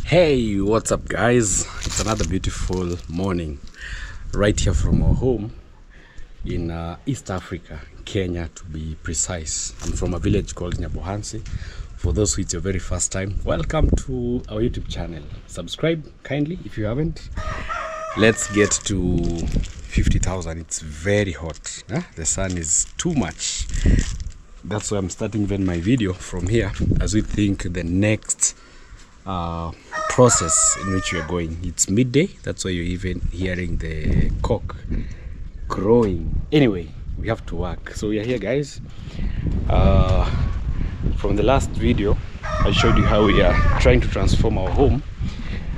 Hey, what's up guys? It's another beautiful morning right here from our home in East Africa, Kenya to be precise. I'm from a village called Nyabohansi. For those who it's your very first time, welcome to our YouTube channel. Subscribe kindly if you haven't. Let's get to 50,000. It's very hot. The sun is too much. That's why I'm starting even my video from here, as we think the next process in which we're going. It's midday, that's why you're even hearing the cock crowing. Anyway, we have to work, so we are here guys. From the last video I showed you how we are trying to transform our home.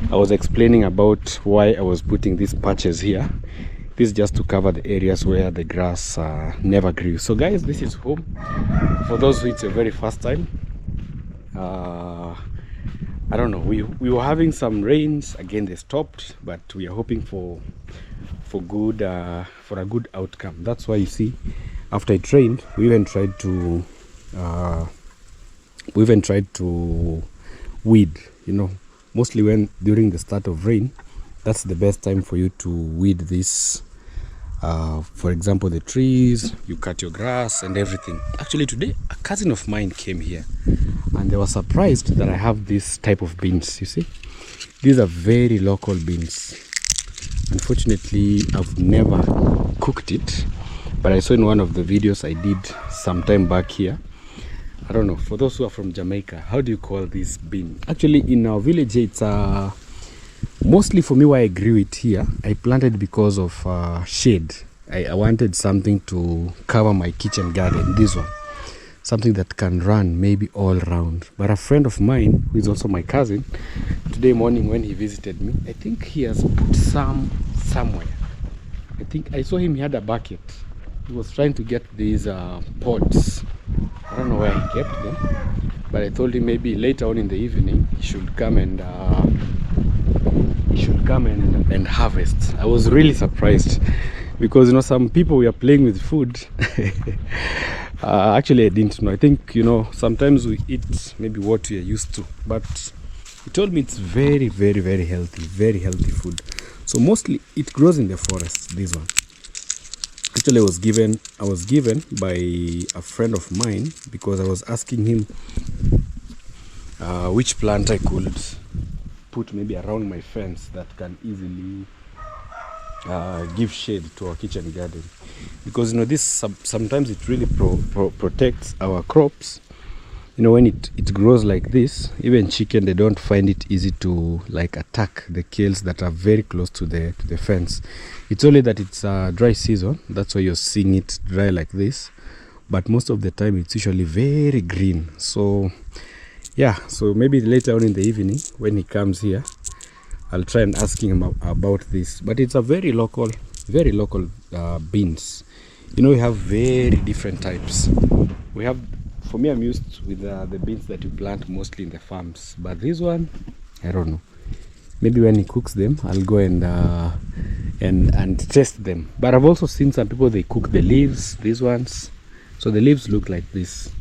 I was explaining about why I was putting these patches here. This is just to cover the areas where the grass never grew. So guys, this is home. For those who it's your very first time, I don't know, we were having some rains again. They stopped, but we are hoping for a good outcome. That's why you see, after it rained, we even tried to weed. You know, mostly when during the start of rain, that's the best time for you to weed this. For example, the trees, you cut your grass and everything. Actually today a cousin of mine came here and they were surprised that I have this type of beans. You see, these are very local beans. Unfortunately, I've never cooked it, but I saw in one of the videos I did some time back here. I don't know, for those who are from Jamaica, how do you call this bean? Actually in our village it's mostly, for me, why I grew it here, I planted because of shade. I wanted something to cover my kitchen garden. This one, something that can run maybe all around. But a friend of mine, who is also my cousin, today morning when he visited me, I think he has put some somewhere. I think I saw him, he had a bucket. He was trying to get these pods. I don't know where he kept them, but I told him maybe later on in the evening he should come and harvest. I was really surprised because, you know, some people we are playing with food. Actually I didn't know. I think, you know, sometimes we eat maybe what we are used to, but he told me it's very healthy food. So mostly it grows in the forest. This one actually I was given by a friend of mine because I was asking him which plant I could put maybe around my fence that can easily give shade to our kitchen garden, because, you know, this sometimes it really protects our crops. You know, when it grows like this, even chicken, they don't find it easy to like attack the kills that are very close to the fence. It's only that it's a dry season, that's why you're seeing it dry like this, but most of the time it's usually very green. So yeah, so maybe later on in the evening when he comes here, I'll try and ask him about this. But it's a very local beans. You know, we have very different types. We have, for me, I'm used with the beans that you plant mostly in the farms, but this one, I don't know. Maybe when he cooks them, I'll go and test them. But I've also seen some people, they cook the leaves, these ones. So the leaves look like this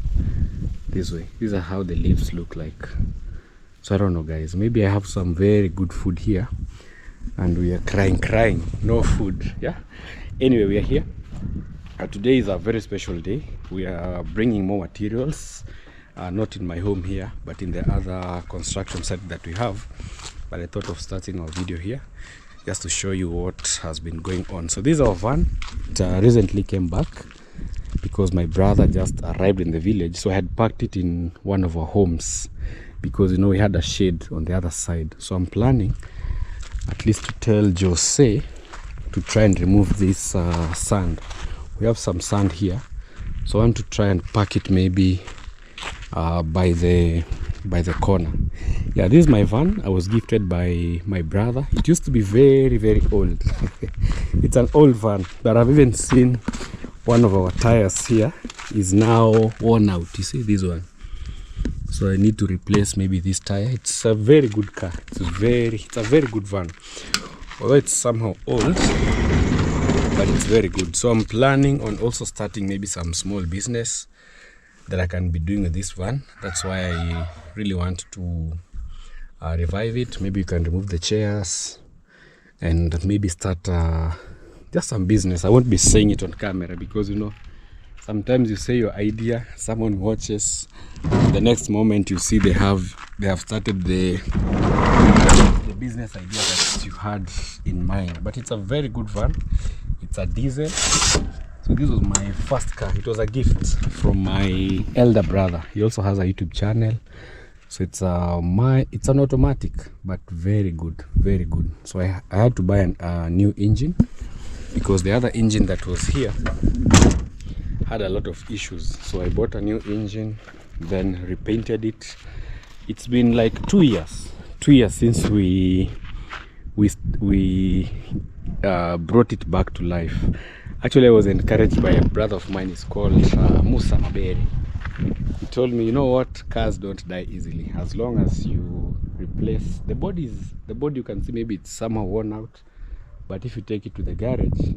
way. These are how the leaves look like. So I don't know guys, maybe I have some very good food here and we are crying no food. Yeah, anyway, we are here. Today is a very special day. We are bringing more materials, not in my home here, but in the other construction site that we have. But I thought of starting our video here just to show you what has been going on. So this is our van. It recently came back because my brother just arrived in the village, so I had parked it in one of our homes because, you know, we had a shade on the other side. So I'm planning at least to tell Jose to try and remove this sand. We have some sand here, so I want to try and park it maybe by the corner. Yeah, this is my van. I was gifted by my brother. It used to be very old. It's an old van, but I've even seen one of our tires here is now worn out. You see this one, so I need to replace maybe this tire. It's a very good car. It's a very good van, although it's somehow old, but it's very good. So I'm planning on also starting maybe some small business that I can be doing with this van. That's why I really want to revive it. Maybe you can remove the chairs and maybe start just some business. I won't be saying it on camera because, you know, sometimes you say your idea, someone watches, the next moment you see they have started the business idea that you had in mind. But it's a very good van. It's a diesel. So this was my first car. It was a gift from my elder brother. He also has a YouTube channel. So it's an automatic, but very good, very good. So I had to buy a new engine because the other engine that was here had a lot of issues. So I bought a new engine, then repainted it. It's been like 2 years since we brought it back to life. Actually, I was encouraged by a brother of mine. He's called Musa Maberi. He told me, you know what, cars don't die easily. As long as you replace the body, you can see maybe it's somehow worn out, but if you take it to the garage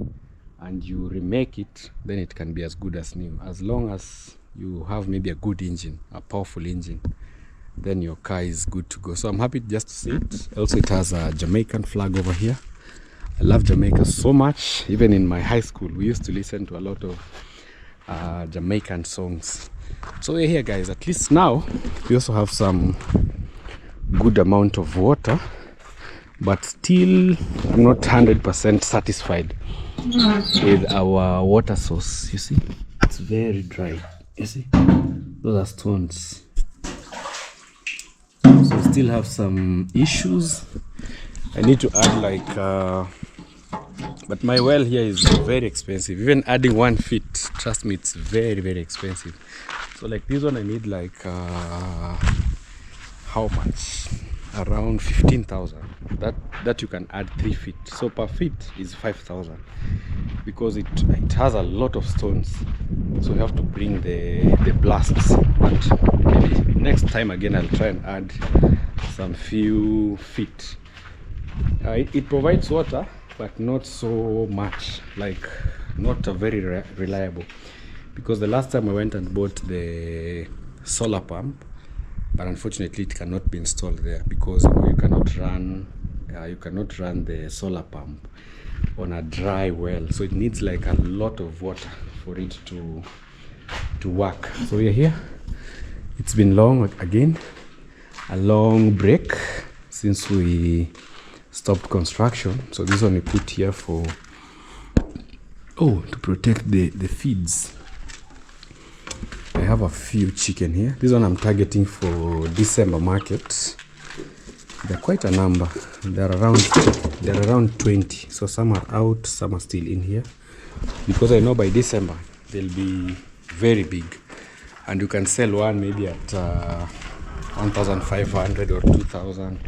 and you remake it, then it can be as good as new. As long as you have maybe a good engine, a powerful engine, then your car is good to go. So I'm happy just to see it. Also, it has a Jamaican flag over here. I love Jamaica so much. Even in my high school, we used to listen to a lot of Jamaican songs. So we're here, guys. At least now we also have some good amount of water, but still I'm not 100% satisfied with our water source. You see, it's very dry. You see, those are stones. So we still have some issues. I need to add like but my well here is very expensive. Even adding 1 feet, trust me, it's very, very expensive. So like this one I need like how much? Around 15,000. That you can add 3 feet. So per feet is 5,000 because it has a lot of stones. So you have to bring the blasts. But maybe next time again I'll try and add some few feet. It provides water, but not so much, like not a very reliable, because the last time I went and bought the solar pump, but unfortunately it cannot be installed there because you cannot run the solar pump on a dry well, so it needs like a lot of water for it to work. So we're here. It's been long, again a long break since we stopped construction. So this one we put here for to protect the feeds. I have a few chicken here. This one I'm targeting for December market. They're quite a number. They're around 20. So some are out, some are still in here, because I know by December they'll be very big, and you can sell one maybe at 1,500 or 2,000.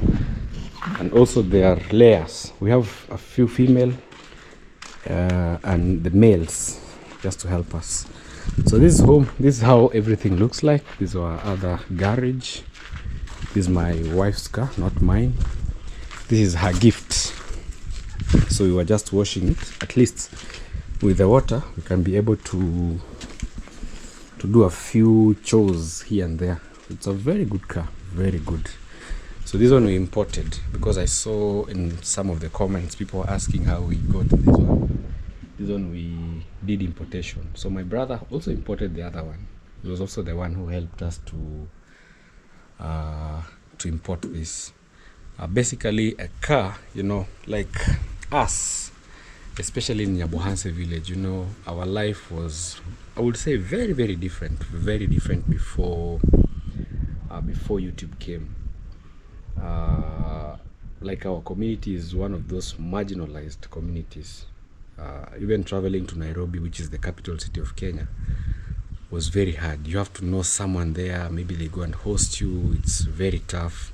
And also there are layers. We have a few female and the males just to help us. So this is home. This is how everything looks like. This is our other garage. This is my wife's car, not mine. This is her gift. So we were just washing it. At least with the water we can be able to do a few chores here and there. It's a very good car, very good. So this one we imported because I saw in some of the comments people were asking how we got this one. This one we did importation. So my brother also imported the other one. He was also the one who helped us to import this. Basically a car, you know, like us, especially in Nyabohanse village, you know, our life was, I would say, very, very different before YouTube came. Like our community is one of those marginalized communities. Even traveling to Nairobi, which is the capital city of Kenya, was very hard. You have to know someone there, maybe they go and host you. It's very tough.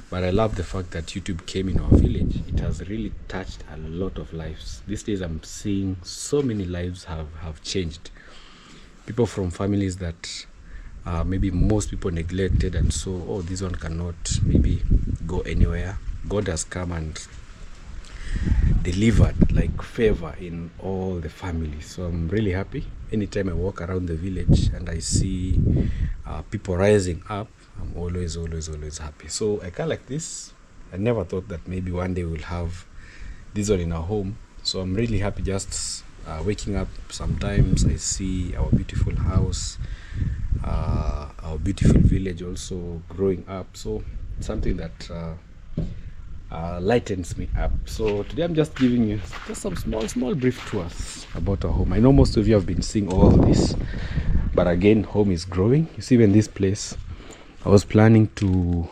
But I love the fact that YouTube came in our village. It has really touched a lot of lives. These days I'm seeing so many lives have changed. People from families that maybe most people neglected, and so this one cannot maybe go anywhere. God has come and delivered like favor in all the families. So I'm really happy. Anytime I walk around the village and I see people rising up, I'm always happy. So a car like this, I never thought that maybe one day we'll have this one in our home. So I'm really happy just waking up. Sometimes I see our beautiful house, our beautiful village also growing up. So it's something that lightens me up. So today I'm just giving you just some small brief tours about our home. I know most of you have been seeing all this, but again, home is growing. You see, even this place, I was planning to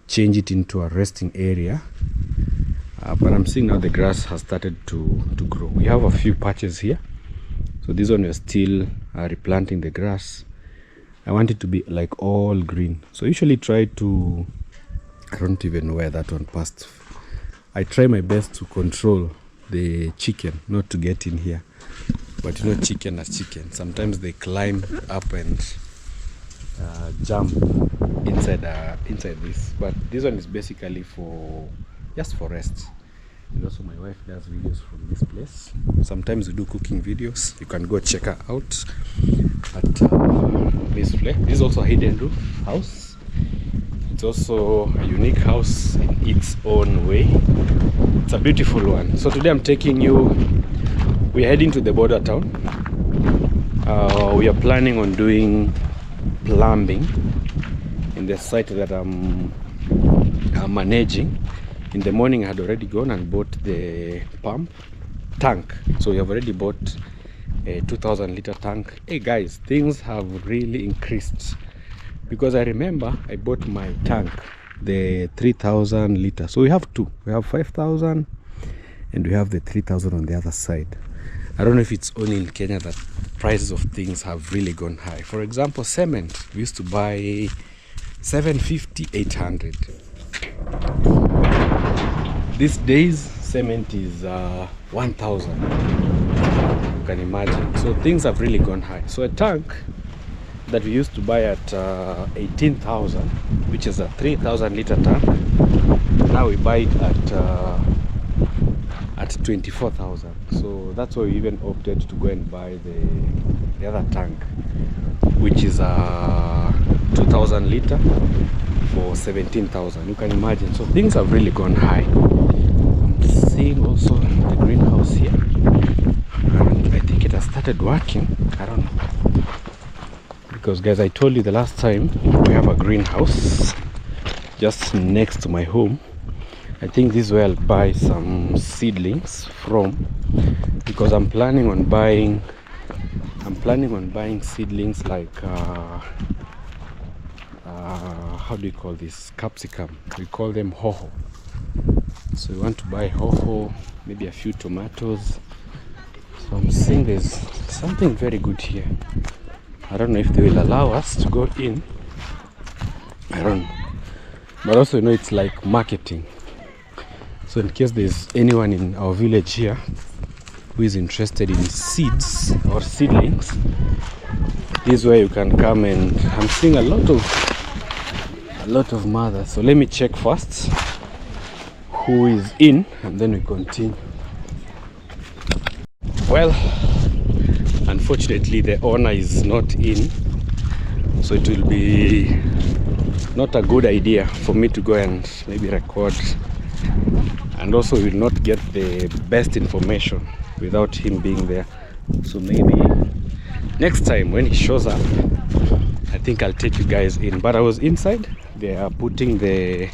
change it into a resting area, but I'm seeing now the grass has started to grow. We have a few patches here, so this one we're still replanting the grass. I want it to be like all green, so I usually try to, I don't even know where that one passed. I try my best to control the chicken not to get in here, but you know, chicken as chicken, sometimes they climb up and jump inside this. But this one is basically for just for rest. And also my wife does videos from this place. Sometimes we do cooking videos. You can go check her out at this place. This is also a hidden roof house. It's also a unique house in its own way. It's a beautiful one. So today I'm taking you, we're heading to the border town. We are planning on doing plumbing in the site that I'm managing. In the morning I had already gone and bought the pump tank, so we have already bought a 2,000 liter tank. Hey guys, things have really increased, because I remember I bought my tank, the 3,000 liter. So we have two, we have 5,000 and we have the 3,000 on the other side. I don't know if it's only in Kenya that prices of things have really gone high. For example, cement, we used to buy 750, 800. These days, cement is 1,000. You can imagine. So things have really gone high. So a tank that we used to buy at 18,000, which is a 3,000 liter tank, now we buy it at 24,000. So that's why we even opted to go and buy the other tank, which is a 2,000 liter for 17,000. You can imagine. So things have really gone high. I'm seeing also the greenhouse here, and I think it has started working. I don't know, because guys, I told you the last time we have a greenhouse just next to my home. I think this is where I'll buy some seedlings from, because I'm planning on buying seedlings like how do you call this, capsicum, we call them hoho. So we want to buy hoho, maybe a few tomatoes. So I'm seeing there's something very good here. I don't know if they will allow us to go in, I don't know, but also, you know, it's like marketing. So in case there's anyone in our village here who is interested in seeds or seedlings, this is where you can come. And I'm seeing a lot of mothers. So let me check first who is in, and then we continue. Well, unfortunately the owner is not in, so it will be not a good idea for me to go and maybe record, and also we will not get the best information without him being there. So maybe next time when he shows up, I think I'll take you guys in. But I was inside. They are putting the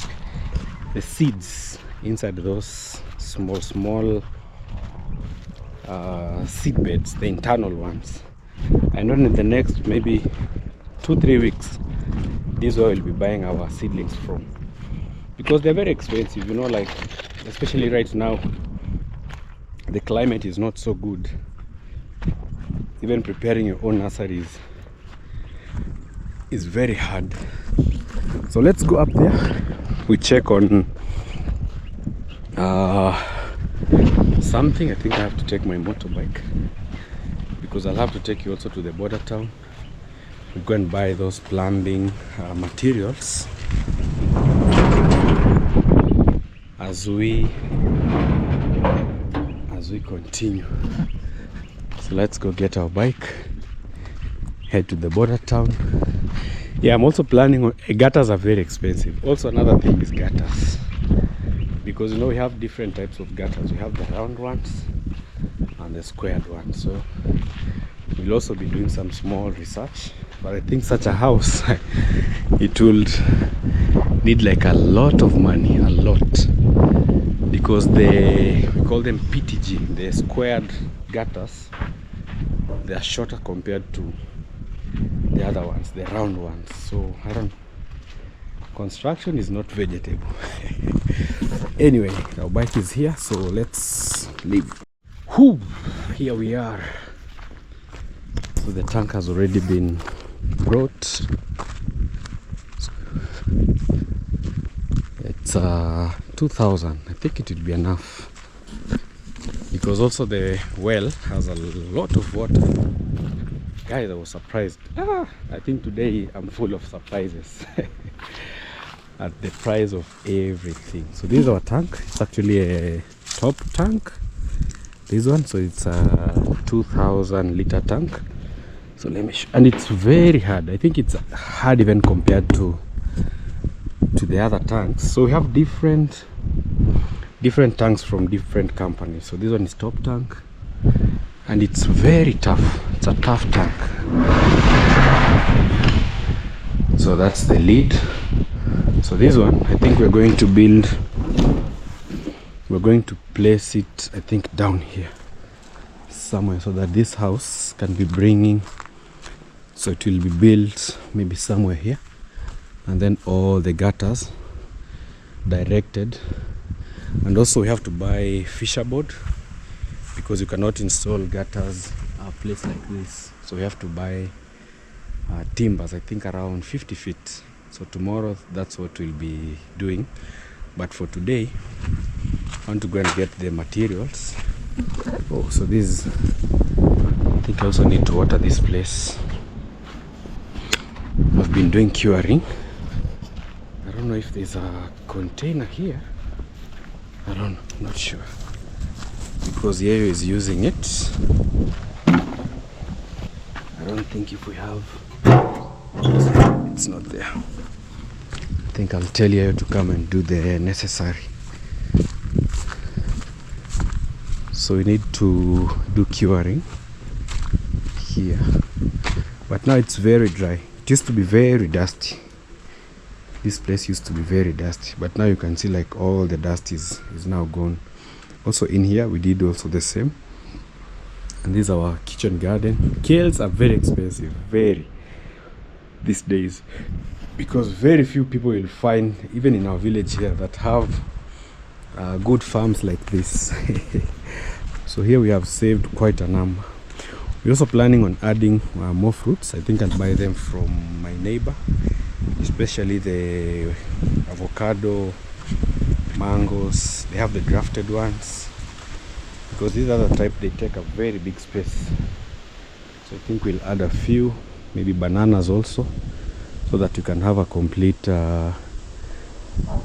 seeds inside those small seed beds, the internal ones. And then in the next maybe 2-3 weeks, this is where we'll be buying our seedlings from, because they're very expensive, you know, like especially right now the climate is not so good. Even preparing your own nurseries is very hard. So let's go up there, we check on something. I think I have to take my motorbike, because I'll have to take you also to the border town. We go and buy those plumbing materials as we continue. So let's go get our bike, head to the border town. Yeah, I'm also planning on gutters are very expensive. Also another thing is gutters, because you know we have different types of gutters. We have the round ones and the squared ones. So we'll also be doing some small research, but I think such a house it will need like a lot of money, a lot, because we call them PTG, the squared gutters. They are shorter compared to the other ones, the round ones. So I don't, construction is not vegetable. Anyway, our bike is here, so let's leave. Whew, here we are. So the tank has already been brought. It's 2,000. I think it will be enough, because also the well has a lot of water. Guys, I was surprised. I think today I'm full of surprises at the price of everything. So this is our tank. It's actually a top tank, this one. So it's a 2,000 liter tank. So let me show. And it's very hard. I think it's hard even compared to the other tanks. So we have different tanks from different companies. So this one is top tank, and it's very tough. It's a tough tank. So that's the lid. So this one, I think we're going to place it, I think, down here somewhere, so that this house can be bringing, so it will be built maybe somewhere here, and then all the gutters directed. And also we have to buy fisher board, because you cannot install gutters a place like this. So we have to buy timbers, I think around 50 feet. So tomorrow that's what we'll be doing, but for today I want to go and get the materials. Oh, so this, I think I also need to water this place. I've been doing curing. I don't know if there's a container here. I don't know, not sure, because Yayo is using it. I don't think if we have, it's not there. I think I'll tell Yayo to come and do the necessary. So we need to do curing here, but now it's very dry. It used to be very dusty. This place used to be very dusty, but now you can see like all the dust is now gone. Also in here we did also the same. And this is our kitchen garden. Kales are very expensive, very, these days, because very few people will find, even in our village here, that have good farms like this. So here we have saved quite a number. We're also planning on adding more fruits. I think I'll buy them from my neighbor, especially the avocado, mangoes. They have the grafted ones, because these other type, they take a very big space. So I think we'll add a few, maybe bananas also, so that you can have a complete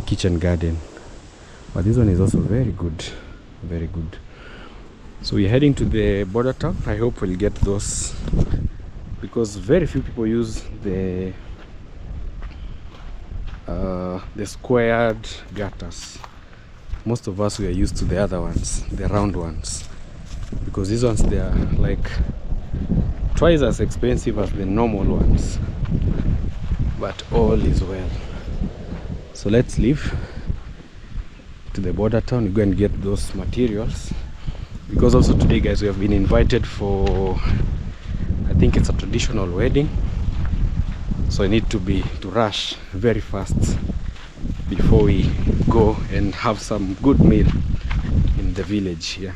kitchen garden. But this one is also very good, very good. So we're heading to the border town. I hope we'll get those, because very few people use the squared gutters. Most of us, we are used to the other ones, the round ones, because these ones, they are like twice as expensive as the normal ones. But all is well. So let's leave to the border town. We go and get those materials, because also today, guys, we have been invited for, I think it's a traditional wedding. So I need to rush very fast before we go and have some good meal in the village here.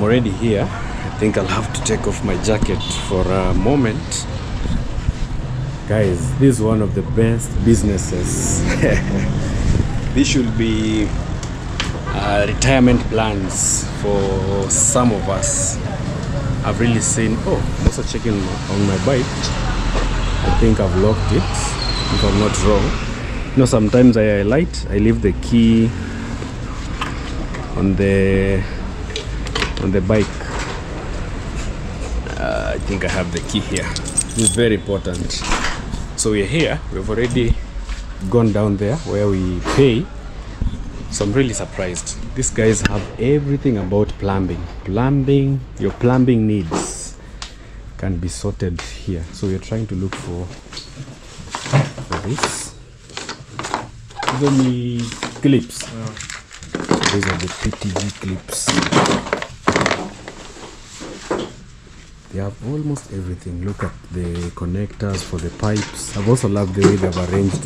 already here. I think I'll have to take off my jacket for a moment. Guys, this is one of the best businesses. This should be retirement plans for some of us. I've really seen, oh, I'm also checking on my bike. I think I've locked it, if I'm not wrong. You know, sometimes I leave the key on the bike. I think I have the key here. It's very important. So we're here. We've already gone down there where we pay. So I'm really surprised. These guys have everything about plumbing. Your plumbing needs can be sorted here. So we're trying to look for this. Even clips. So these are the PTG clips. They have almost everything. Look at the connectors for the pipes. I've also loved the way they've arranged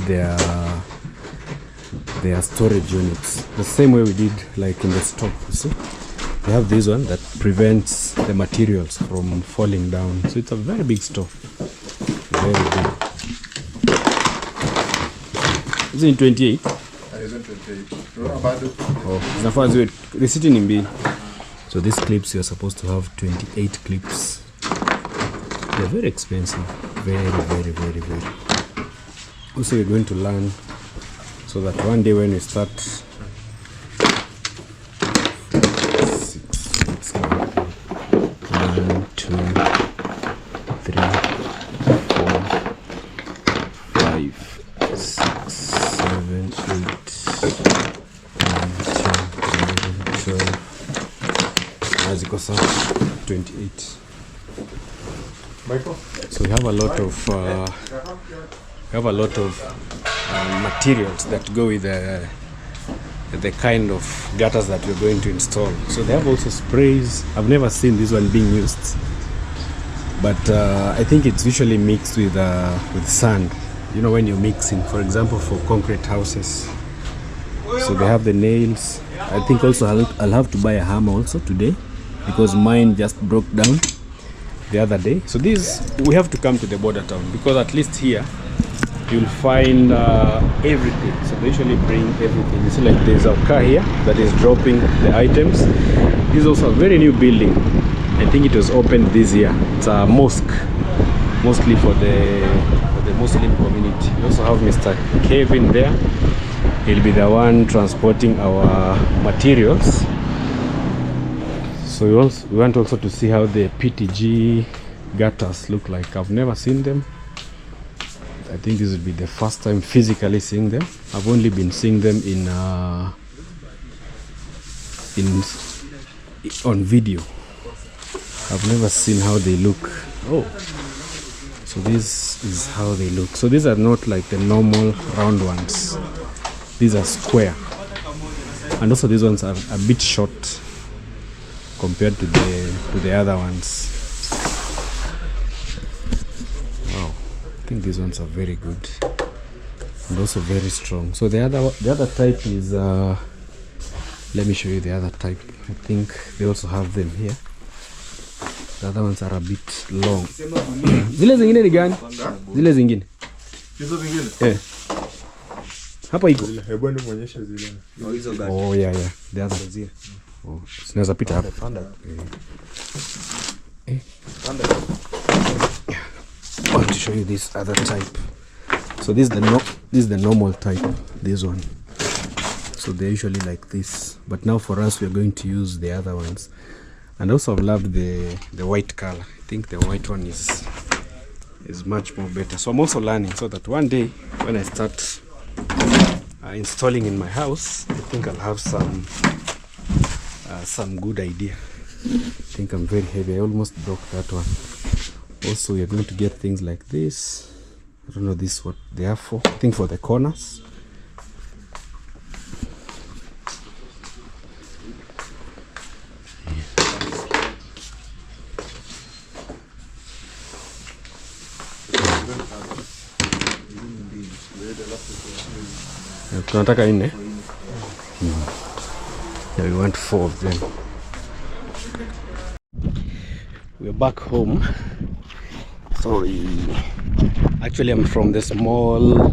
their storage units. The same way we did like in the store. You see? They have this one that prevents the materials from falling down. So it's a very big store. Very big. Is it 28? Isn't 28? Oh, as far as we're sitting in B. So these clips, you're supposed to have 28 clips. They're very expensive. Very. Also, you're going to learn so that one day when you start 6, 1, 2, 3, 4, 5, 6, 7, 8, 9, 10, 11, 12. As it goes up, 28. So we have a lot of materials that go with the kind of gutters that we're going to install. So they have also sprays. I've never seen this one being used, but I think it's usually mixed with sand. You know, when you're mixing, for example, for concrete houses. So they have the nails. I think also I'll have to buy a hammer also today because mine just broke down the other day. So we have to come to the border town because at least here you'll find everything. So they usually bring everything. You see, like there's a car here that is dropping the items. This is also a very new building. I think it was opened this year. It's a mosque, mostly for the Muslim community. We also have Mr. Kevin there. He'll be the one transporting our materials. So we want also to see how the PTG gutters look like. I've never seen them. I think this will be the first time physically seeing them. I've only been seeing them on video. I've never seen how they look. Oh, so this is how they look. So these are not like the normal round ones. These are square, and also these ones are a bit short compared to the other ones. Wow, I think these ones are very good and also very strong. So the other type is let me show you the other type. I think they also have them here. The other ones are a bit long. Zile zingine ni gani? Zile zingine. Hizo zingine? Eh. Hapa iko. Hebu ndo muonyeshe zile. Oh yeah. The other zile. Oh, sinaweza pita hapa. Panda. Panda. I want to show you this other type. So this is the normal type. This one. So they're usually like this, but now for us we are going to use the other ones. And also I've loved the white color. I think the white one is much more better. So I'm also learning so that one day when I start installing in my house, I think I'll have some good idea. I think I'm very heavy. I almost broke that one. Also we are going to get things like this. I don't know this what they are for. I think for the corners. Tunataka nne. Yeah, we want 4 of them. back home. Sorry, actually I'm from the small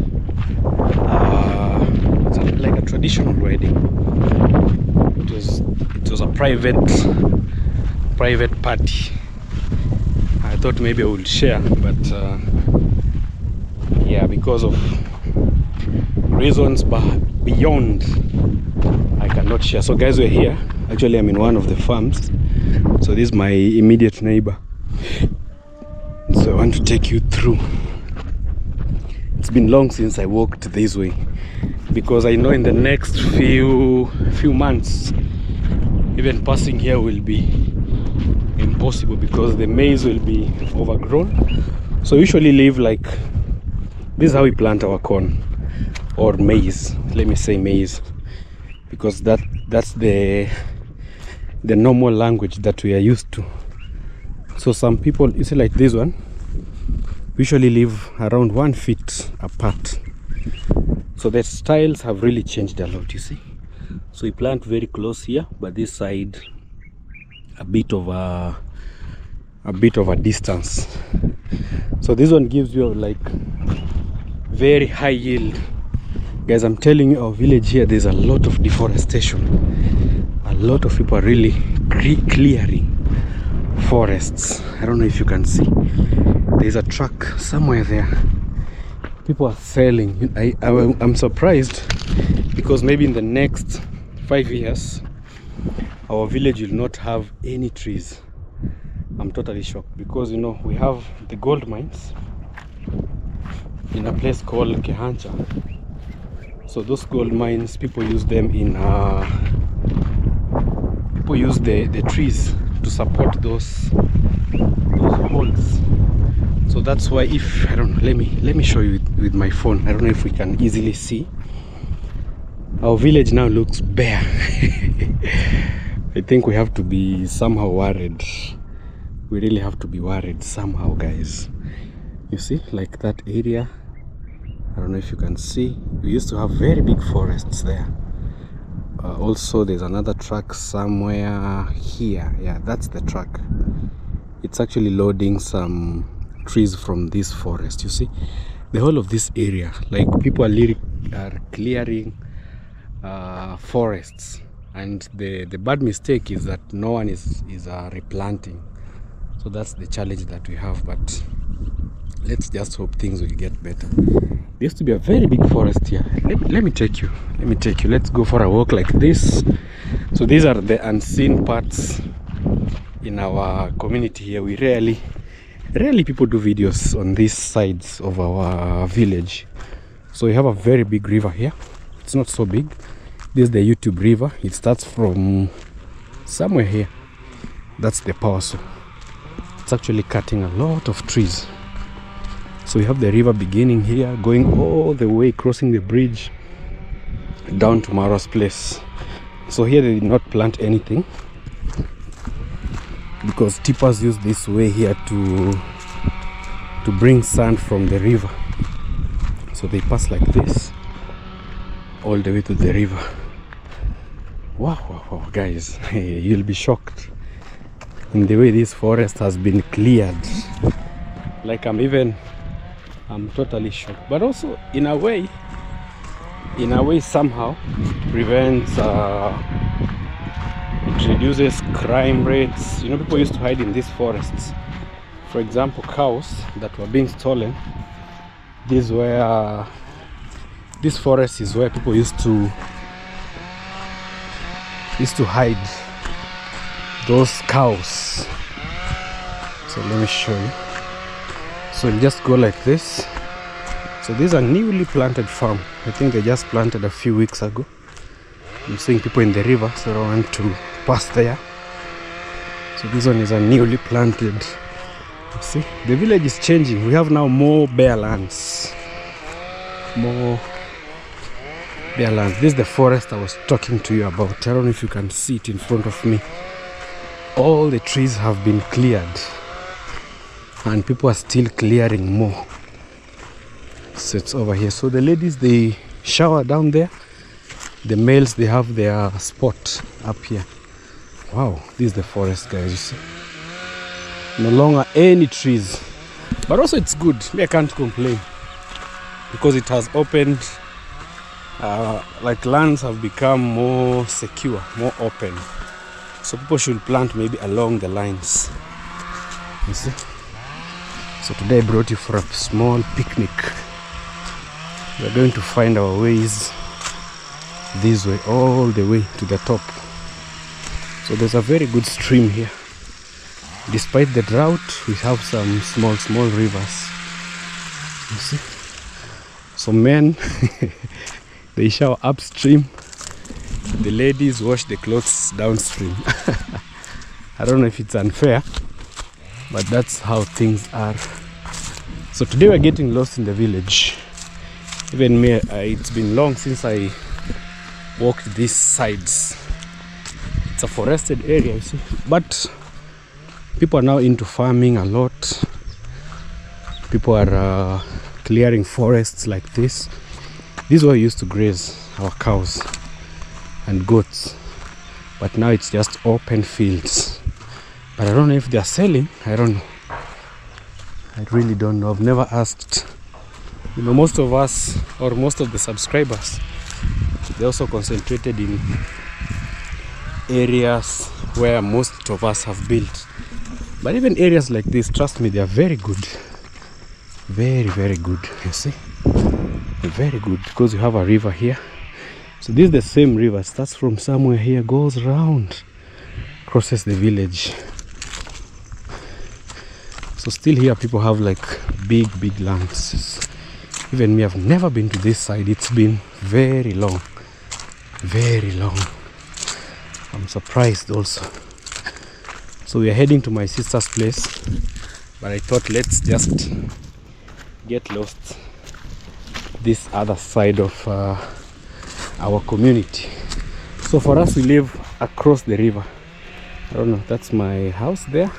it's like a traditional wedding. It was a private party. I thought maybe I would share, but yeah, because of reasons beyond, I cannot share. So guys, we're here. Actually, I'm in one of the farms. So this is my immediate neighbor. So I want to take you through. It's been long since I walked this way, because I know in the next few months, even passing here will be impossible because the maize will be overgrown. So we usually live like this is how we plant our corn or maize. Let me say maize, because that's the normal language that we are used to. So some people, you see, like this one, usually live around 1 feet apart. So the styles have really changed a lot, you see. So we plant very close here, but this side a bit of a distance. So this one gives you like very high yield. Guys, I'm telling you, our village here, there's a lot of deforestation. A lot of people are really clearing forests. I don't know if you can see. There's a truck somewhere there. People are selling. I'm surprised, because maybe in the next 5 years our village will not have any trees. I'm totally shocked, because you know we have the gold mines in a place called Kehancha. So those gold mines, people use them in people use the trees to support those holes. So that's why, if I don't know, let me show you with my phone. I don't know if we can easily see. Our village now looks bare. I think we have to be somehow worried. We really have to be worried somehow, guys. You see, like that area, I don't know if you can see, we used to have very big forests there. Also, there's another truck somewhere here. Yeah, that's the truck. It's actually loading some trees from this forest. You see, the whole of this area, like people are clearing forests, and the bad mistake is that no one is replanting. So that's the challenge that we have, but let's just hope things will get better. There used to be a very big forest here. Let me take you. Let's go for a walk like this. So these are the unseen parts in our community here. We rarely people do videos on these sides of our village. So we have a very big river here. It's not so big. This is the YouTube river. It starts from somewhere here. That's the power source. It's actually cutting a lot of trees. So we have the river beginning here, going all the way, crossing the bridge down to Mara's place. So here they did not plant anything, because tippers use this way here to bring sand from the river. So they pass like this all the way to the river. Wow, guys, you'll be shocked in the way this forest has been cleared. Like I'm totally shocked. But also in a way somehow prevents it reduces crime rates. You know, people used to hide in these forests. For example, cows that were being stolen. This forest is where people used to hide those cows. So let me show you. So you just go like this. So these are newly planted farm. I think they just planted a few weeks ago. I'm seeing people in the river, so I don't want to pass there. So this one is a newly planted. You see, the village is changing. We have now more bare lands. This is the forest I was talking to you about. I don't know if you can see it in front of me. All the trees have been cleared, and people are still clearing more. So it's over here. So the ladies, they shower down there. The males, they have their spot up here. Wow, this is the forest, guys. You see? No longer any trees. But also it's good. Me, I can't complain. Because it has opened, like lands have become more secure, more open. So people should plant maybe along the lines. You see? So today I brought you for a small picnic. We're going to find our ways this way, all the way to the top. So there's a very good stream here. Despite the drought, we have some small rivers. You see? So men, they shower upstream. The ladies wash the clothes downstream. I don't know if it's unfair, but that's how things are. So today we're getting lost in the village. Even me, it's been long since I walked these sides. It's a forested area, you see. But people are now into farming a lot. People are clearing forests like this. This is where we used to graze our cows and goats. But now it's just open fields. But I don't know if they are selling. I don't know. I really don't know. I've never asked. You know, most of us, or most of the subscribers, they also concentrated in areas where most of us have built. But even areas like this, trust me, they are very good. Very good, you see? Very good, because you have a river here. So this is the same river, starts from somewhere here, goes around, crosses the village. So still here people have like big lands. Even me, I've never been to this side. It's been very long. I'm surprised also. So we are heading to my sister's place, but I thought let's just get lost this other side of our community. So for us, we live across the river. I don't know, that's my house there.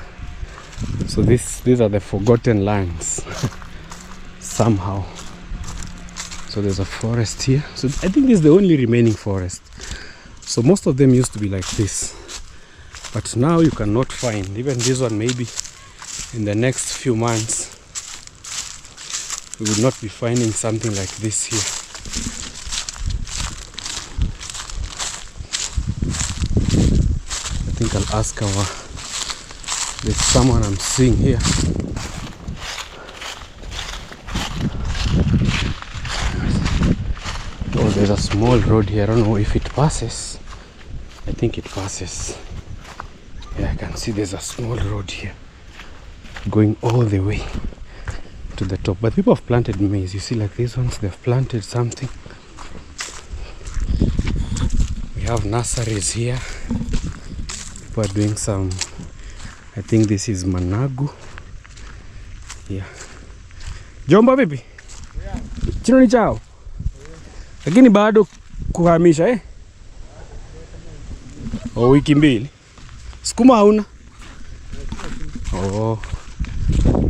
So these are the forgotten lands somehow. So there's a forest here. So I think this is the only remaining forest. So most of them used to be like this, but now you cannot find. Even this one, maybe in the next few months we would not be finding something like this here. I think I'll ask there's someone I'm seeing here. Oh, there's a small road here. I don't know if it passes. I think it passes. Yeah, I can see there's a small road here going all the way to the top. But people have planted maize. You see, like these ones, they've planted something. We have nurseries here. People are doing some, I think this is managu. Yeah. Jomba baby. Yeah. Chino ni chao. Lakini bado kuhamisha wiki mbili. Sukuma hauna?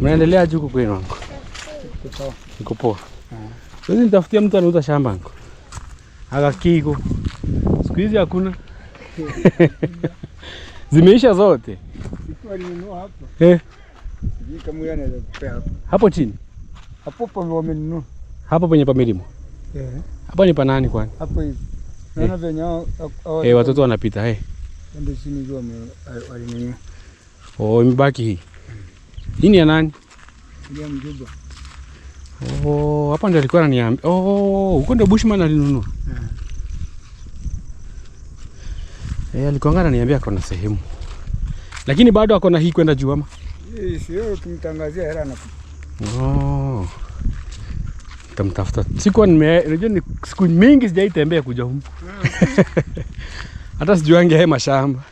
Mnaendelea huko kwenu wangu? Niko poa. Sasa nitafutia mtu anauza shamba wangu. Akakiko. Siku hizi hakuna. Zimeisha zote. Sikuwa nimenunua hapa. Kama yeye anaweza kupea hapa. Hapo chini? Hapo pa wamenunua. Hapo penye pamelimo? Hapa ni panani kwani? Hapo hivi. Naona venye watoto wanapita ndio chini hizo walinunua. Imebaki hii. Hii ni ya nani? Ndio mjumba. Hapa ndio alikuwa ananiambia. Huko ndio Bushman alinunua. Alikuwa ananiambia kuna sehemu. Lakini bado akona hii kwenda juu ama? Sio kimtangazia hela na. Tamtafuta. Unajua ni siku mingi sijaitembea kuja huko. Hata sijuange mashamba.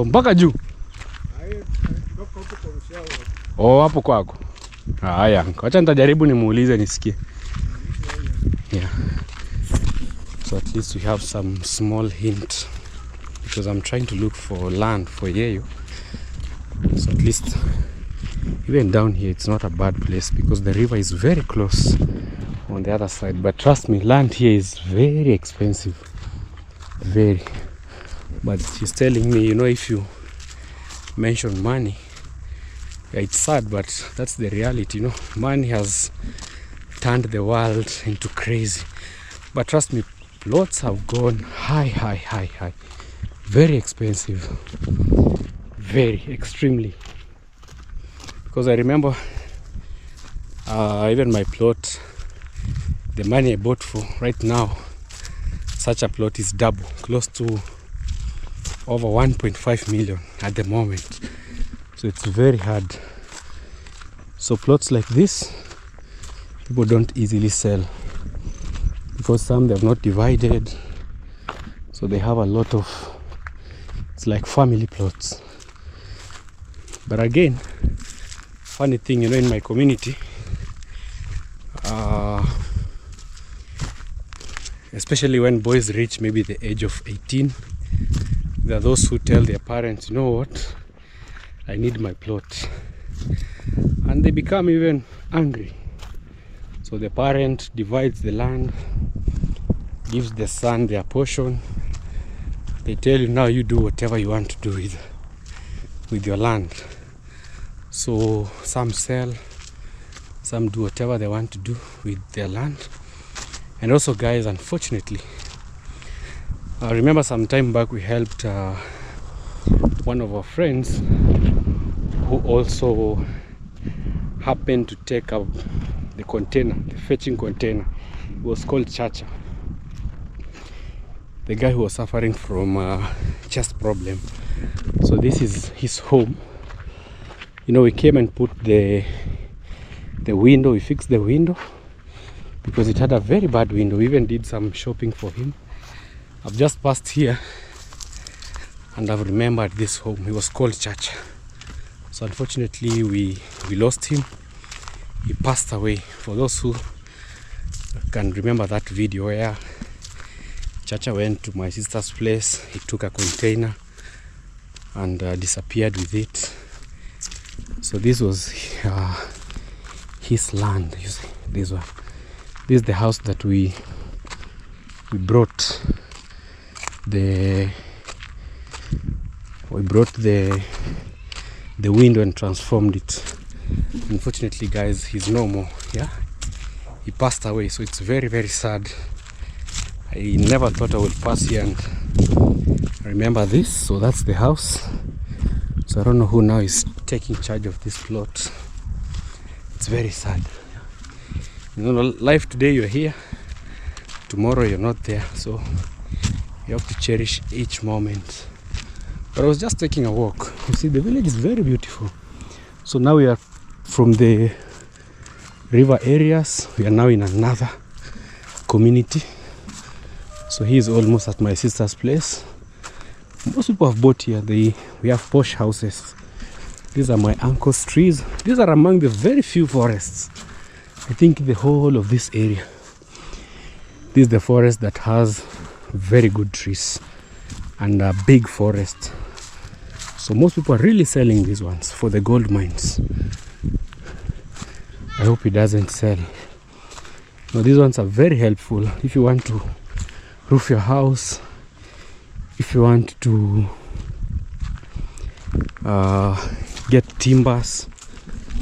Mpaka juu. Hapo kwako. Haya, acha nitajaribu nimuulize nisikie. Yeah. So at least we have some small hint, because I'm trying to look for land for Yeyo. So at least even down here it's not a bad place, because the river is very close on the other side. But trust me, land here is very expensive. Very. But she's telling me, if you mention money. Yeah, it's sad, but that's the reality, you know. Money has turned the world into crazy. But trust me, plots have gone high. Very expensive. Very, extremely. Because I remember even my plot, the money I bought for right now, such a plot is double, close to over 1.5 million at the moment. So it's very hard. So plots like this, people don't easily sell, because some they have not divided, so they have a lot of, it's like family plots. But again, funny thing, you know, in my community, especially when boys reach maybe the age of 18, there are those who tell their parents, you know what, I need my plot, and they become even angry. So the parent divides the land, gives the son their portion. They tell you, now you do whatever you want to do with your land. So some sell, some do whatever they want to do with their land. And also, guys, unfortunately, I remember some time back we helped one of our friends who also happened to take up the container, the fetching container. It was called Chacha. The guy who was suffering from chest problem. So this is his home. You know, we came and put the window, we fixed the window because it had a very bad window. We even did some shopping for him. I've just passed here and I've remembered this home. He was called Chacha. So unfortunately we lost him. He passed away. For those who can remember that video where Chacha went to my sister's place, he took a container and disappeared with it. So this was his land. You see, this one. This is the house that we brought the window and transformed it. Unfortunately, guys, he's no more. Yeah, he passed away. So it's very, very sad. I never thought I would pass here and remember this. So that's the house. So I don't know who now is taking charge of this plot. It's very sad. You know, life today you're here, tomorrow you're not there. So you have to cherish each moment. But I was just taking a walk. You see, the village is very beautiful. So now we are from the river areas. We are now in another community. So he is almost at my sister's place. Most people have bought here. We have posh houses. These are my uncle's trees. These are among the very few forests, I think, the whole of this area. This is the forest that has very good trees and a big forest. So most people are really selling these ones for the gold mines. I hope it doesn't sell. Now these ones are very helpful if you want to roof your house, if you want to get timbers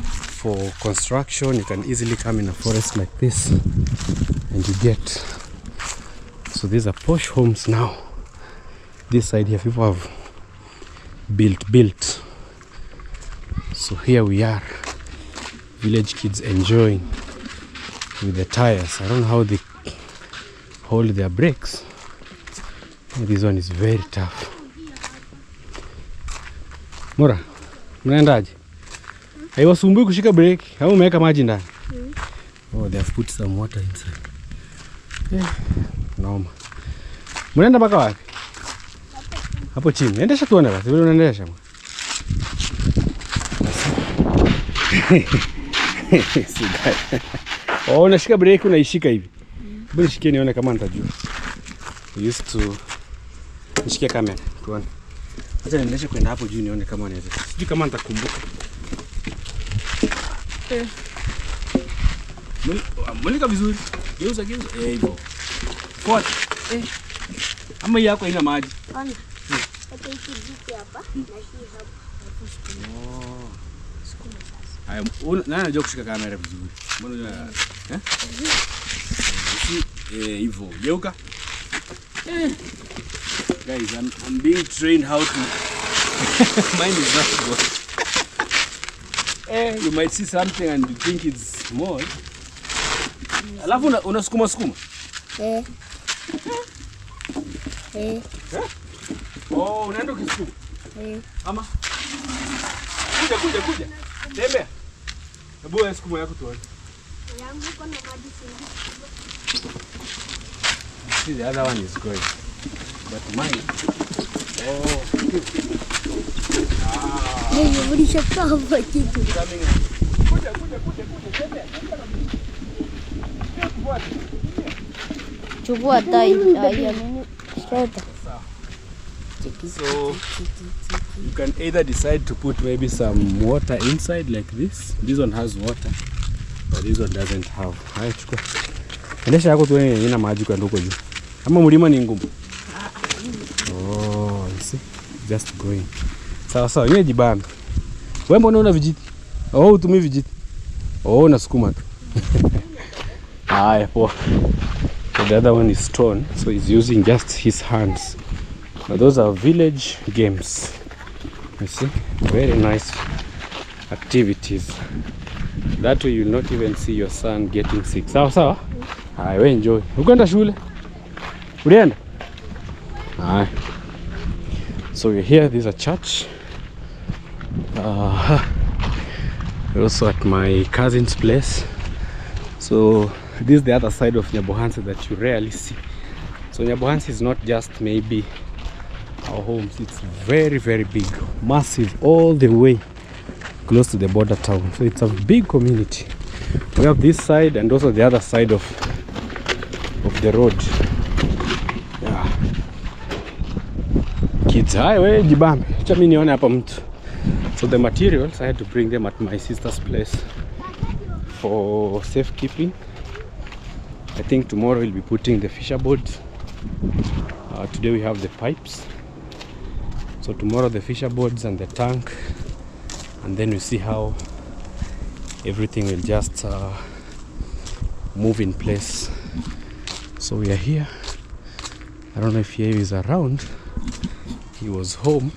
for construction. You can easily come in a forest like this and you get. So these are posh homes now. This side here people have built. So here we are, village kids enjoying with the tires. I don't know how they hold their brakes. This one is very tough. Mora, mnaendaje? Haiwasumbui kushika brake au umeweka maji ndani? Oh, they have put some water inside. Yeah, naoma. Mnaenda mpaka wapi? Hapo chini. Endesha tuone basi. Wewe unaendesha bwana. Oh, unashika brake unaishika hivi. Hebu nishikie nione kama nitajua. We used to nishikie kamera tuone. Acha niendeshe kwenda hapo juu nione kama naweza. Sijui kama nitakumbuka. Mulika vizuri. Geuza. Hivyo. Fuata. Ama yako haina maji. Hata ikijike hapa na hii hapa. Haya, nani anajua kushika kamera vizuri? Mbona unajua? Hivyo. Geuka. Guys, I'm being trained how to mine is not good. You might see something and you think it's small. Alafu unasukuma sukuma? Oh, unaenda ukisukuma? Ama? Kuja. Tembea. Hebu wewe sukuma yako tuone. Yangu iko na maji singi. See, the other one is going. But mine. Oh. You will shut up like you do. Kuja. Tembea. Chukua tai ya nini? Shota. So you can either decide to put maybe some water inside like this. This one has water, but this one doesn't have. Haya, chukua. Endesha yako tu ina maji kwa ndoko juu. Kama mlima ni ngumu. Oh, you see? Just going. Sawa, yeye jibana. Wewe mbona una vijiti? Oh, utumii vijiti. Oh, nasukuma tu. Haya, poa. So the other one is stone, so he's using just his hands. But those are village games. You see, very nice activities. That way you'll not even see your son getting sick. Sawa. Hai, we enjoy. Ukwenda shule? Ulienda? Hai. So we're here. This is a church. We're also at my cousin's place. So this is the other side of Nyabohansi that you rarely see. So Nyabohansi is not just maybe our homes, it's very, very big, massive, all the way close to the border town. So it's a big community. We have this side and also the other side of the road. Yeah. Kids, hi, we jibambe. Acha mimi nione hapa mtu. So the materials I had to bring them at my sister's place for safekeeping. I think tomorrow we'll be putting the fisher boards. Today we have the pipes. So tomorrow the fisher boards and the tank, and then we see how everything will just move in place. So we are here. I don't know if Yeo is around. He was home.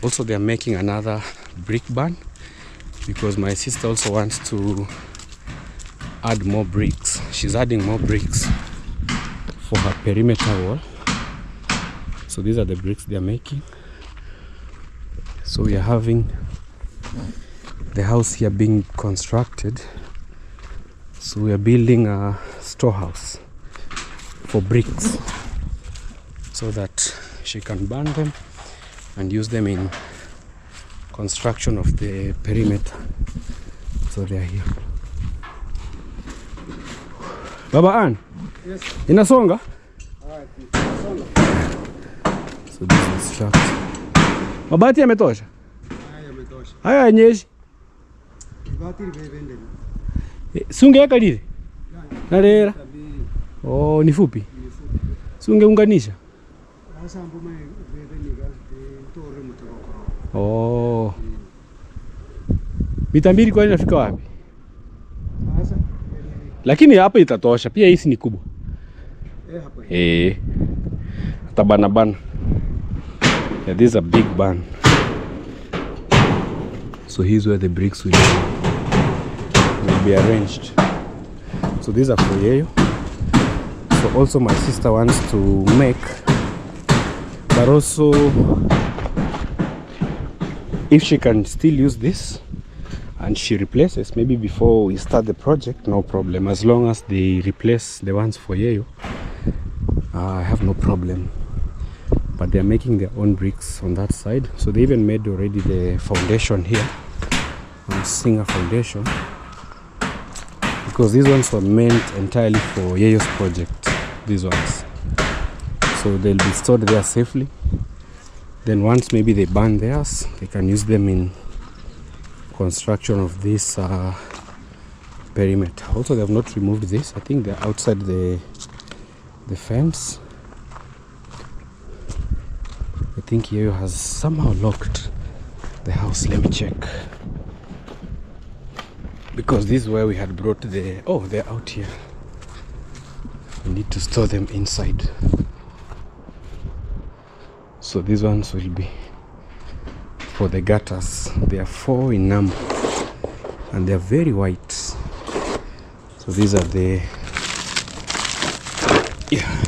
Also they are making another brick barn because my sister also wants to add more bricks. She's adding more bricks for her perimeter wall. So these are the bricks they are making. So we are having the house here being constructed. So we are building a storehouse for bricks so that she can burn them and use them in construction of the perimeter. So they are here. Baba Ann? Yes. Inasonga? Alright. So this is structure. Mabati yametosha? Haya yametosha. Haya yenyeshi? Mabati limevendele. Sungeweka lile? Nalera. Oh, ni fupi? Ni fupi. Sungeunganisha? Sasa mbona veveniga tore mtoko. Oh. Mita mbili kwa inafika wapi? Sasa Lakini hapa itatosha. Pia hii ni kubwa. hapa. Tabana. Yeah, this is a big barn. So here's where the bricks will be arranged. So these are for Yeo. So also my sister wants to make, but also if she can still use this and she replaces, maybe before we start the project, no problem. As long as they replace the ones for Yeo, I have no problem. But they're making their own bricks on that side. So they even made already the foundation here. I'm seeing a foundation because these ones were meant entirely for Yeyo's project. These ones. So they'll be stored there safely. Then once maybe they burn theirs, they can use them in construction of this perimeter. Also, they have not removed this. I think they're outside the fence. I think Yayo has somehow locked the house. Let me check. Because this is where we had brought the... Oh, they're out here. We need to store them inside. So these ones will be for the gutters. There are 4 in number and they are very white. So these are the... Yeah.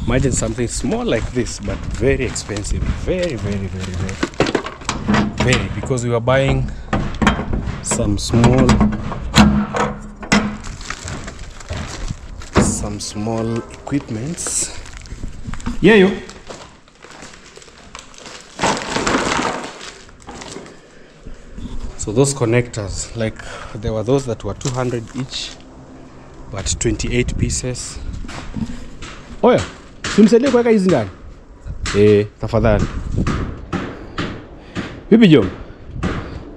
Imagine something small like this, but very expensive. Very, very, very, very. Very, because we were buying some small equipments. Yeah, you. So those connectors, like there were those that were 200 each, but 28 pieces. Oh yeah, tumsaidie kuweka hizi ndani. Tafadhali. Vipi John?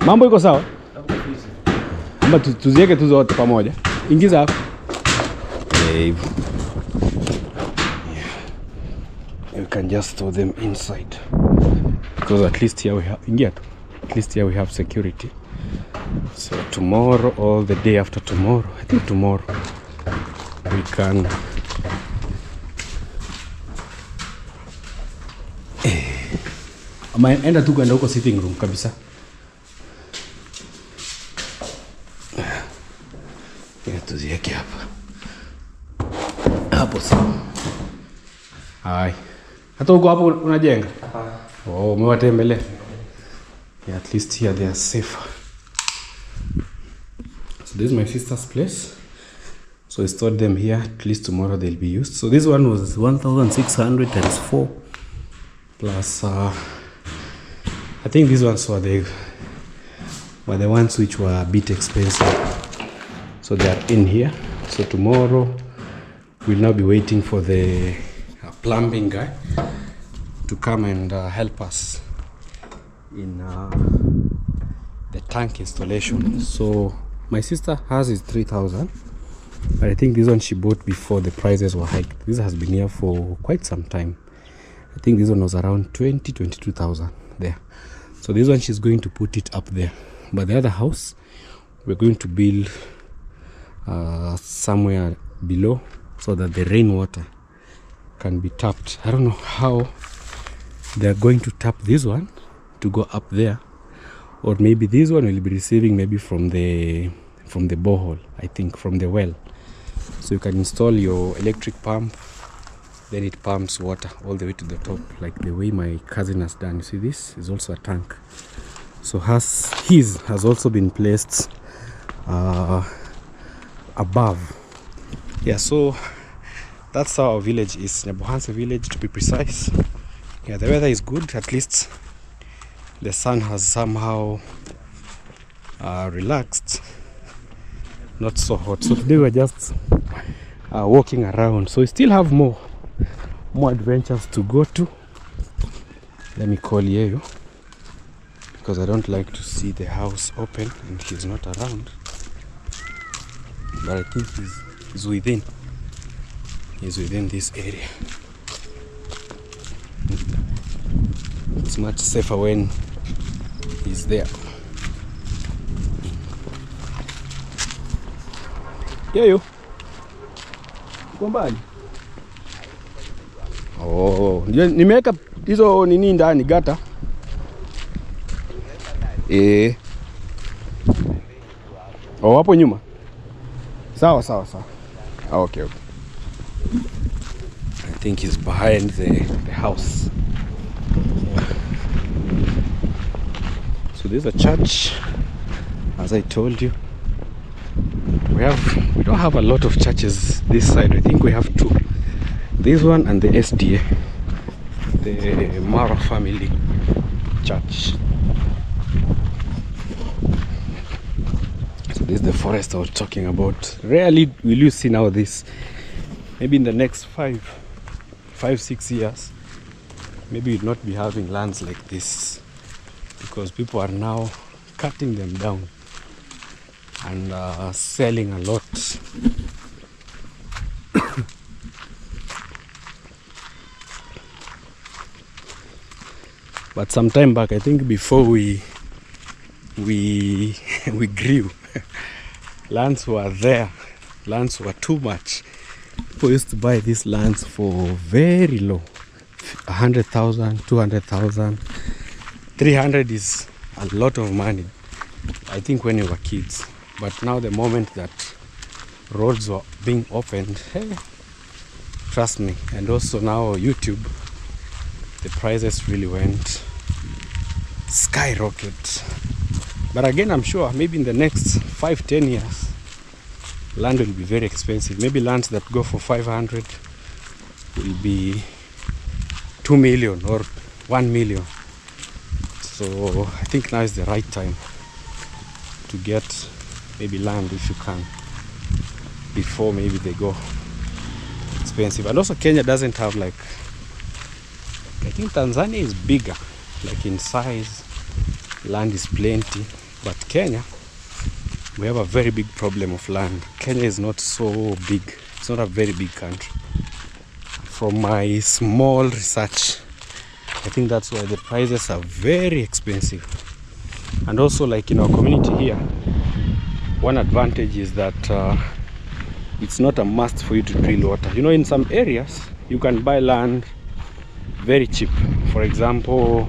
Mambo iko sawa? Amba tuziweke tu zote pamoja. Ingiza hapo. Hivyo. You can just store them inside. Because at least here we have at least here we have security. So tomorrow or the day after tomorrow, I think tomorrow, we can enda tu kwenda huko sitting room kabisa. Tuziweke hapa. Hapo sawa. Hai. Hata huko hapo unajenga? Oh, umewatembelea. Yeah, at least here they are safer. So this is my sister's place. So I stored them here. At least tomorrow they'll be used. So this one was 1,600 times 4 plus I think these ones were the ones which were a bit expensive. So they are in here. So tomorrow we'll now be waiting for the plumbing guy to come and help us in the tank installation. So my sister has is 3,000, but I think this one she bought before the prices were hiked. This has been here for quite some time. I think this one was around 22,000 there. So this one she's going to put it up there, but the other house we're going to build somewhere below so that the rainwater can be tapped. I don't know how they're going to tap this one to go up there, or maybe this one will be receiving maybe from the borehole, I think from the well. So you can install your electric pump, then it pumps water all the way to the top, like the way my cousin has done. You see, this is also a tank. So his has also been placed above. Yeah, so that's how our village is, Nyabohanse village to be precise. Yeah, the weather is good. At least the sun has somehow relaxed, not so hot. So today we're just walking around. So we still have more adventures to go to. Let me call Yeyo, because I don't like to see the house open and he's not around. But I think he's within this area. It's much safer when he's there. Yeyo, uko mbali? Oh, nimeweka hizo nini ndani gata. Oh, hapo nyuma. Sawa. Okay. I think he's behind the house. So there's a church, as I told you. We don't have a lot of churches this side. I think we have 2. This one and the SDA, the Mara family church. So this is the forest I was talking about. Rarely will you see now this. Maybe in the next 5-6 years, maybe we'll not be having lands like this, because people are now cutting them down and selling a lot. But some time back, I think before we grew, lands were there. Lands were too much. People used to buy these lands for very low. 100,000, 200,000. 300 is a lot of money, I think, when we were kids. But now the moment that roads were being opened, hey, trust me, and also now YouTube, the prices really went skyrocket. But again, I'm sure maybe in the next 5-10 years, land will be very expensive. Maybe lands that go for 500 will be 2 million or 1 million. So I think now is the right time to get maybe land if you can, before maybe they go expensive. And also Kenya doesn't have, like, I think Tanzania is bigger, like in size, land is plenty, but Kenya, we have a very big problem of land. Kenya is not so big, it's not a very big country. From my small research, I think that's why the prices are very expensive. And also, like in our community here, one advantage is that it's not a must for you to drill water. You know, in some areas you can buy land very cheap. For example,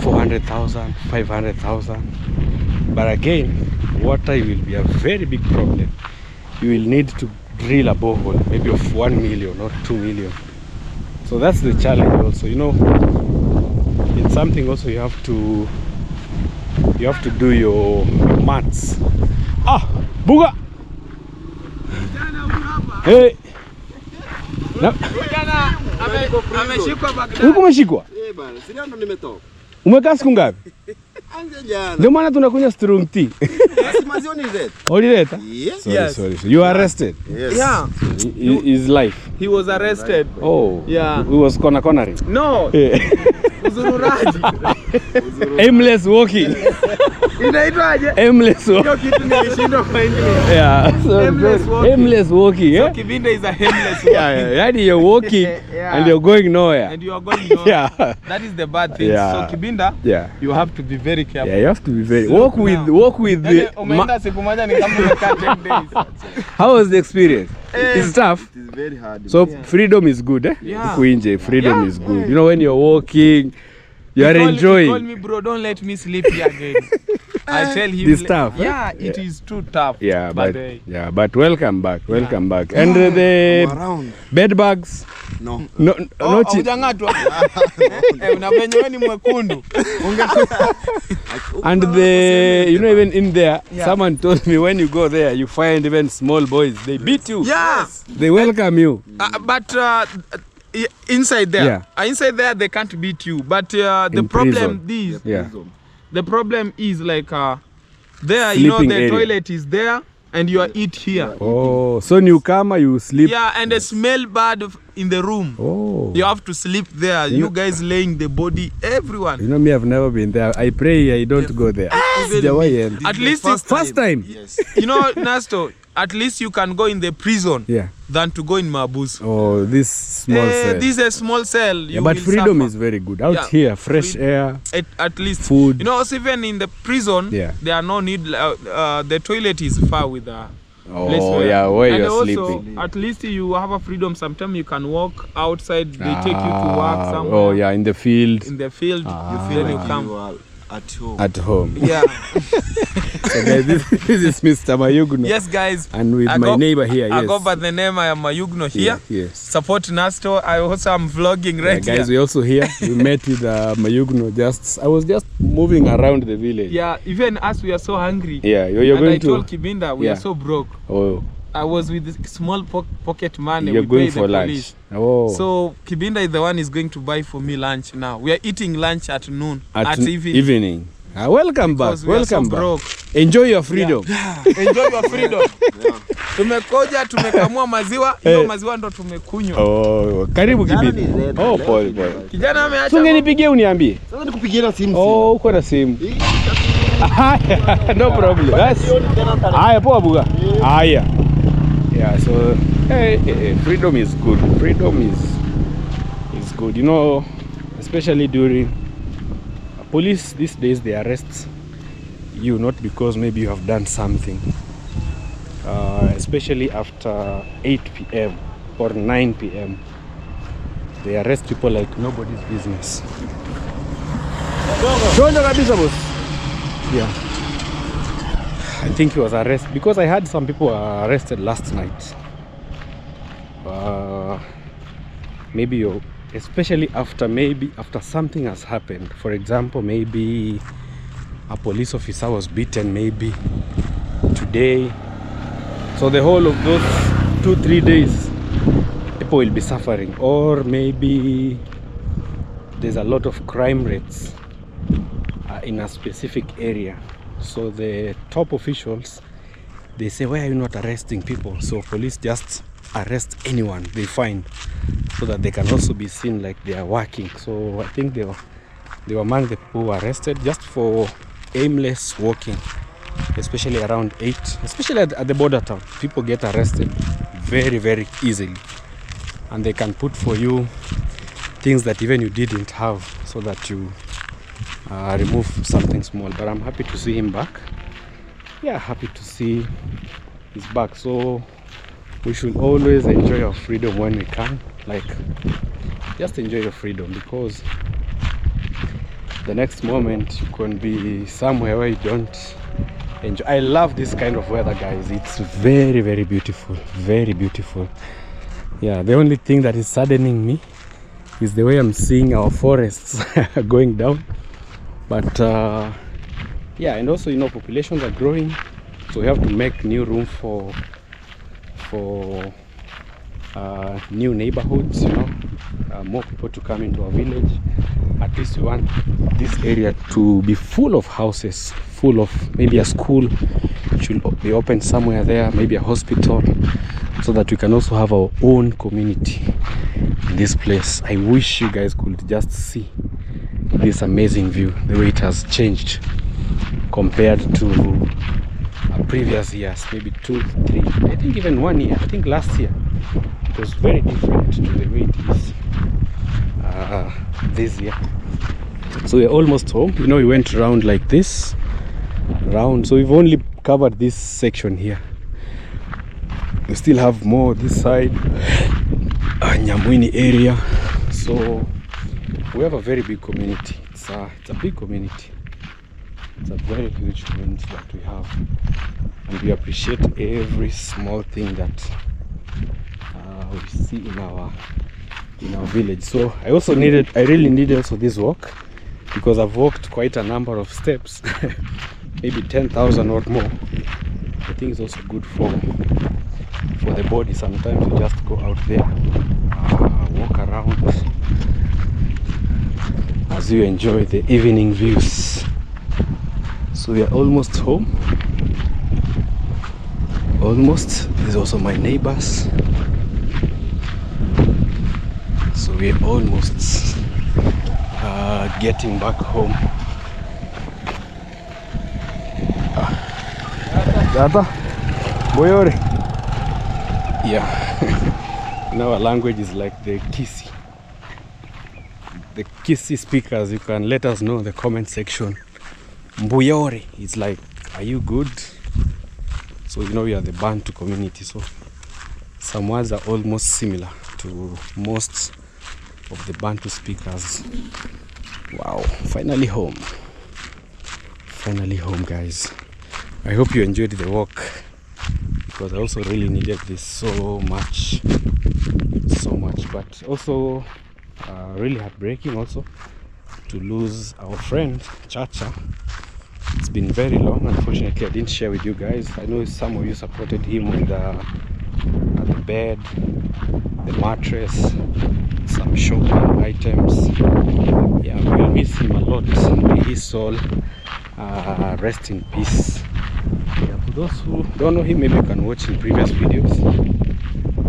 400,000, 500,000. But again, water will be a very big problem. You will need to drill a borehole, maybe of 1 million or 2 million. So that's the challenge also. You know, in something also you have to do your maths. Ah, buga. Hey. Huko umeshikwa? Eh bana, sina ndo nimetoka. Umekaa siku ngapi? Anje jana. Ndio maana tunakunywa strong tea. Maziwa nileta. Ulileta? Yes. Sorry. You were arrested? Yes. Yeah. His life. He was arrested. Oh. Yeah. He was cornering. No. Uzururaji. Aimless walking. Inaitwaje? Aimless walking. Hiyo kitu nilishindwa kwa English. Yeah. So Aimless walking. Aimless walking. So Kibinda is a aimless walking. Yeah. Yani you're walking and you're going nowhere. And you are going nowhere. Yeah. That is the bad thing. Yeah. So Kibinda, you have to be very careful. Yeah, you have to be very Walk walk with the umeenda siku moja ni kama umekaa 10 days. How was the experience? It's tough. It is very hard. So freedom is good, eh? Yeah. Kuinje, freedom is good. You know, when you're walking, you are enjoying. He told me, bro, don't let me sleep here again. I tell him This tough. Yeah, it is too tough. Yeah, but welcome back. Welcome back. And the Around. bed bugs? No. No, no. Hujangatwa. Unabenyewe ni mwekundu. And you know, even in there, someone told me when you go there, you find even small boys. They beat you. Yes. They welcome you. But inside there, they can't beat you. But the problem is, the problem is like there, you know, the area. toilet is there and you are eat here. Oh, so newcomer, you sleep. Yeah, and the smell bad in the room. Oh. You have to sleep there. You guys laying the body, everyone. You know me, I've never been there. I pray I don't go there. At least first time. Yes. You know, Nasto, at least you can go in the prison than to go in Mabus. Oh, this small cell. This is a small cell. Yeah, but freedom is very good. Out here, fresh air. At least food. You know, also even in the prison, there are no need. The toilet is far with the place where and you're also, sleeping. at least you have a freedom. Sometimes you can walk outside. They take you to work somewhere. Oh yeah, in the field. In the field, you feel you come. You are at home. At home. Yeah. So guys, this is Mr. Mayugno. Yes, guys. And with my neighbor here. I go by the name I am Mayugno here. Yes. Support Nasto. I also am vlogging right guys, here. we also here. We met with Mayugno. I was just moving around the village. Yeah, even us, we are so hungry. Yeah, you're and going I told Kibinda we are so broke. Oh. I was with this small pocket money. You're we going pay for the lunch. Police. Oh. So Kibinda is the one is going to buy for me lunch now. We are eating lunch at noon. At evening. Welcome back. Welcome back. Broke. Enjoy your freedom. Enjoy your freedom. Tumekoja, tumekamua maziwa, hiyo maziwa ndo tumekunywa. Oh, karibu Kibinda. Oh, pole. Kijana ameacha. Tungenipigie uniambie. Sasa nikupigie na simu. Oh, uko na simu. No problem. Haya, poa buga. Haya. Yeah, so freedom is good. Freedom is good. You know, especially during police these days, they arrest you not because maybe you have done something, especially after 8 p.m. or 9 p.m. They arrest people like nobody's business. Yeah, I think he was arrested because I heard some people were arrested last night. Maybe especially after something has happened. For example, maybe a police officer was beaten maybe today. So the whole of those 2-3 days, people will be suffering. Or maybe there's a lot of crime rates in a specific area. So the top officials, they say, why are you not arresting people? So police just arrest anyone they find, so that they can also be seen like they are working. So I think they were among the people who were arrested just for aimless walking, especially around 8, especially at the border town. People get arrested very, very easily, and they can put for you things that even you didn't have, so that you remove something small. But I'm happy to see him back. Yeah, happy to see he's back. So we should always enjoy our freedom when we can. Like, just enjoy your freedom, because the next moment you can be somewhere where you don't enjoy. I love this kind of weather, guys. It's very, very beautiful, very beautiful. Yeah, the only thing that is saddening me is the way I'm seeing our forests going down. But yeah, and also, you know, populations are growing, so we have to make new room for new neighborhoods, you know, more people to come into our village. At least we want this area to be full of houses, full of maybe a school should be open somewhere there, maybe a hospital, so that we can also have our own community in this place. I wish you guys could just see this amazing view, the way it has changed compared to previous years, maybe 2, 3, I think even 1 year. I think last year it was very different to the way it is this year. So we're almost home. You know, we went around like this, round, so we've only covered this section here. We still have more this side, Nyamwini area. So we have a very big community. It's a big community. It's a very huge community that we have, and we appreciate every small thing that we see in our village. So I really needed also this walk, because I've walked quite a number of steps, maybe 10,000 or more. I think it's also good for the body. Sometimes you just go out there, walk around as you enjoy the evening views. So we are almost home. Almost. These are also my neighbors. So we're almost getting back home. Data? Boyore? Yeah. In our language is like the Kisi. The Kisi speakers, you can let us know in the comment section. Mbuyore, it's like, are you good? So you know, we are the Bantu community, so some words are almost similar to most of the Bantu speakers. Wow, finally home. Finally home, guys. I hope you enjoyed the walk, because I also really needed this so much, but also really heartbreaking also to lose our friend Chacha. It's been very long. Unfortunately, I didn't share with you guys. I know some of you supported him with the bed, the mattress, some shopping items. Yeah, we'll miss him a lot. May his soul rest in peace. Yeah, for those who don't know him, maybe you can watch in previous videos.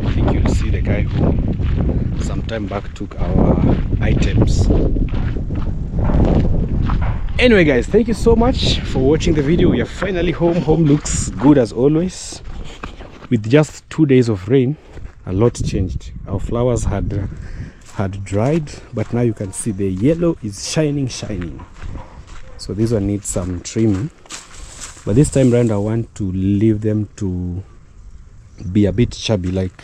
I think you'll see the guy who some time back took our items. Anyway, guys, thank you so much for watching the video. We are finally home. Home looks good as always. With just 2 days of rain, a lot changed. Our flowers had dried, but now you can see the yellow is shining. So this one needs some trimming, but this time round I want to leave them to be a bit chubby, like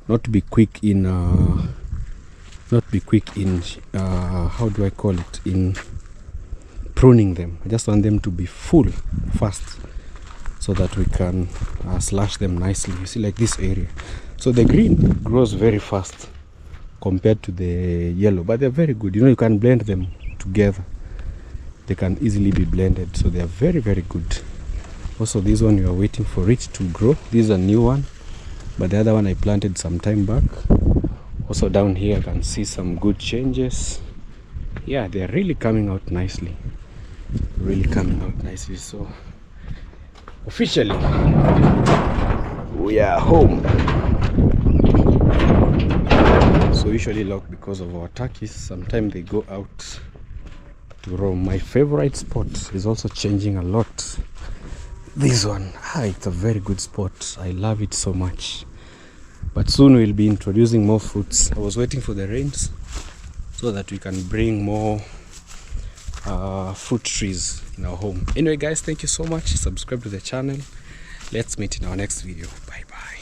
not to be quick in how do I call it, in pruning them. I just want them to be full fast so that we can slash them nicely. You see, like this area, so the green grows very fast compared to the yellow, but they're very good. You know, you can blend them together, they can easily be blended, so they are very, very good. Also, this one, you are waiting for it to grow. This is a new one, but the other one I planted some time back. Also down here I can see some good changes. Yeah, they're really coming out nicely, so officially we are home. So usually locked because of our turkeys. Sometimes they go out to roam. My favorite spot is also changing a lot. This one, it's a very good spot. I love it so much. But soon we'll be introducing more fruits. I was waiting for the rains so that we can bring more fruit trees in our home. Anyway guys, thank you so much. Subscribe to the channel. Let's meet in our next video. Bye bye.